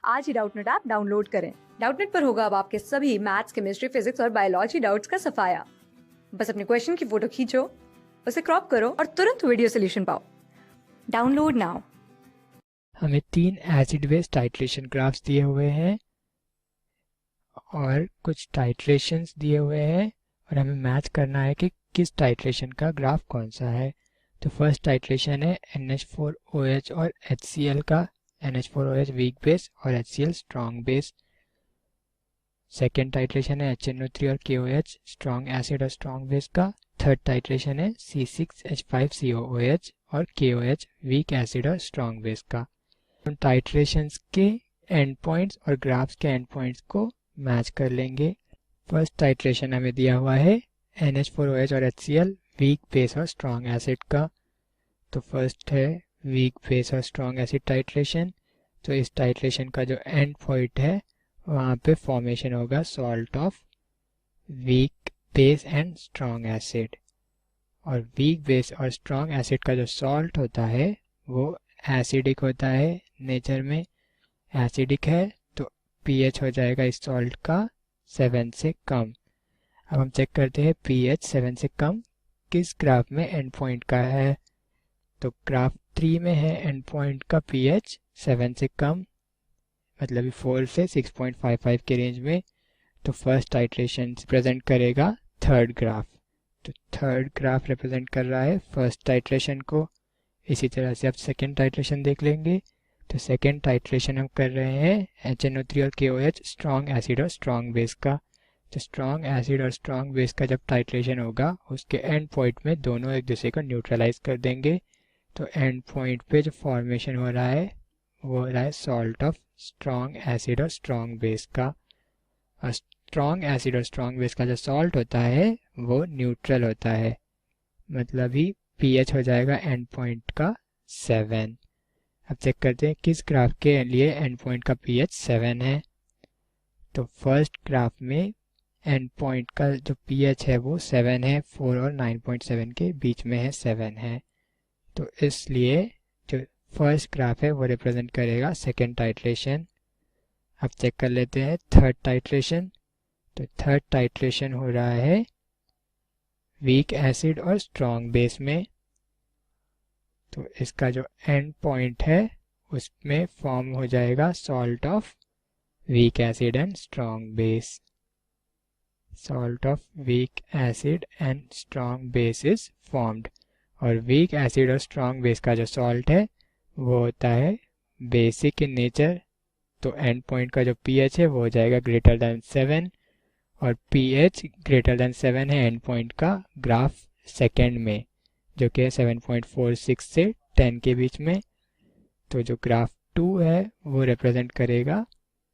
आज ही Doubtnut app download करें। Doubtnut पर होगा अब आपके सभी मैथ्स, केमिस्ट्री, फिजिक्स और बायोलॉजी डाउट्स का सफाया। बस अपने क्वेश्चन की फोटो खींचो, उसे क्रॉप करो और तुरंत वीडियो सोल्यूशन पाओ। Download now. हमें 3 एसिड बेस टाइट्रेशन ग्राफ्स दिए हुए हैं और कुछ टाइट्रेशंस दिए हुए हैं और हमें मैच करना है कि किस टाइट्रेशन का ग्राफ कौन सा है। तो फर्स्ट टाइट्रेशन है NH4OH और HCl का। NH4OH वीक बेस और HCl strong base. Second titration है HNO3 और KOH स्ट्रॉन्ग एसिड और स्ट्रॉन्ग बेस का। थर्ड टाइट्रेशन है C6H5COOH और KOH वीक एसिड और स्ट्रॉन्ग बेस का। उन टाइट्रेशंस के एंड पॉइंट्स और ग्राफ्स के एंड पॉइंट्स को मैच कर लेंगे। फर्स्ट टाइट्रेशन हमें दिया हुआ है NH4OH और HCl वीक बेस और स्ट्रॉन्ग एसिड का। तो फर्स्ट है वीक बेस और स्ट्रॉन्ग एसिड टाइट्रेशन। तो इस टाइट्रेशन का जो एंड पॉइंट है वहाँ पे फॉर्मेशन होगा salt of weak base and strong acid. और वीक बेस और स्ट्रॉन्ग एसिड का जो सॉल्ट होता है वो एसिडिक होता है, नेचर में एसिडिक है, तो pH हो जाएगा इस सॉल्ट का 7 से कम। अब हम चेक करते हैं pH 7 से कम किस ग्राफ में एंड पॉइंट का है। तो ग्राफ 3 में है एंड पॉइंट का pH 7 से कम, मतलब 4 से 6.55 के रेंज में। तो फर्स्ट टाइट्रेशन रिप्रेजेंट करेगा थर्ड ग्राफ। तो थर्ड ग्राफ रिप्रेजेंट कर रहा है फर्स्ट टाइट्रेशन को। इसी तरह से अब सेकेंड टाइट्रेशन देख लेंगे। तो सेकेंड टाइट्रेशन हम कर रहे हैं HNO3 और KOH स्ट्रॉन्ग एसिड और स्ट्रॉन्ग बेस का। तो स्ट्रॉन्ग एसिड और स्ट्रॉन्ग बेस का जब टाइट्रेशन होगा उसके एंड पॉइंट में दोनों एक दूसरे को न्यूट्रलाइज कर देंगे। तो एंड पॉइंट पे जो फॉर्मेशन हो रहा है वो हो रहा है सॉल्ट ऑफ स्ट्रॉन्ग एसिड और स्ट्रॉन्ग बेस का। और स्ट्रॉन्ग एसिड और स्ट्रॉन्ग बेस का जो सॉल्ट होता है वो न्यूट्रल होता है, मतलब ही pH हो जाएगा एंड पॉइंट का 7। अब चेक करते हैं किस ग्राफ के लिए एंड पॉइंट का pH 7 है। तो फर्स्ट ग्राफ में एंड पॉइंट का जो pH है वो 7 है, 4 और 9.7 के बीच में है, 7 है। तो इसलिए जो फर्स्ट ग्राफ है वो रिप्रेजेंट करेगा सेकेंड टाइट्रेशन। अब चेक कर लेते हैं थर्ड टाइट्रेशन। तो थर्ड टाइट्रेशन हो रहा है वीक एसिड और स्ट्रॉन्ग बेस में। तो इसका जो एंड पॉइंट है उसमें फॉर्म हो जाएगा salt of weak acid and strong base. Salt of weak acid and strong base is formed. और वीक एसिड और स्ट्रॉन्ग बेस का जो सॉल्ट है वो होता है बेसिक इन नेचर। तो एंड पॉइंट का जो pH है वो हो जाएगा ग्रेटर देन 7 और pH ग्रेटर देन 7 है एंड पॉइंट का ग्राफ सेकेंड में, जो कि है 7.46 से 10 के बीच में। तो जो ग्राफ 2 है वो रिप्रेजेंट करेगा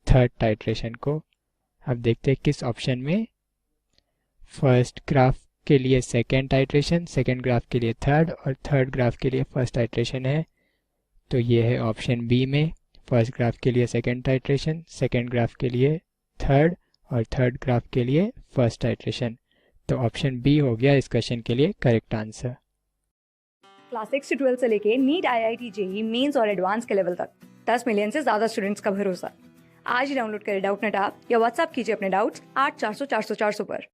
थर्ड टाइट्रेशन को। अब देखते हैं किस ऑप्शन में। फर्स्ट ग्राफ के लिए सेकेंड टाइट्रेशन, सेकेंड ग्राफ के लिए थर्ड और थर्ड ग्राफ के लिए फर्स्ट टाइट्रेशन है। तो ये है ऑप्शन बी में, फर्स्ट ग्राफ के लिए सेकेंड टाइट्रेशन, सेकेंड ग्राफ के लिए थर्ड और थर्ड ग्राफ के लिए फर्स्ट टाइट्रेशन। तो ऑप्शन बी हो गया इस क्वेश्चन के लिए करेक्ट आंसर। क्लास 6 से 12 से लेके नीट, IIT, JEE मेंस और एडवांस के लेवल तक 10 मिलियन से ज्यादा स्टूडेंट्स का भरोसा। आज ही डाउनलोड करें डाउटनेट ऐप या व्हाट्सएप कीजिए अपने डाउट्स 8400 400 400 पर।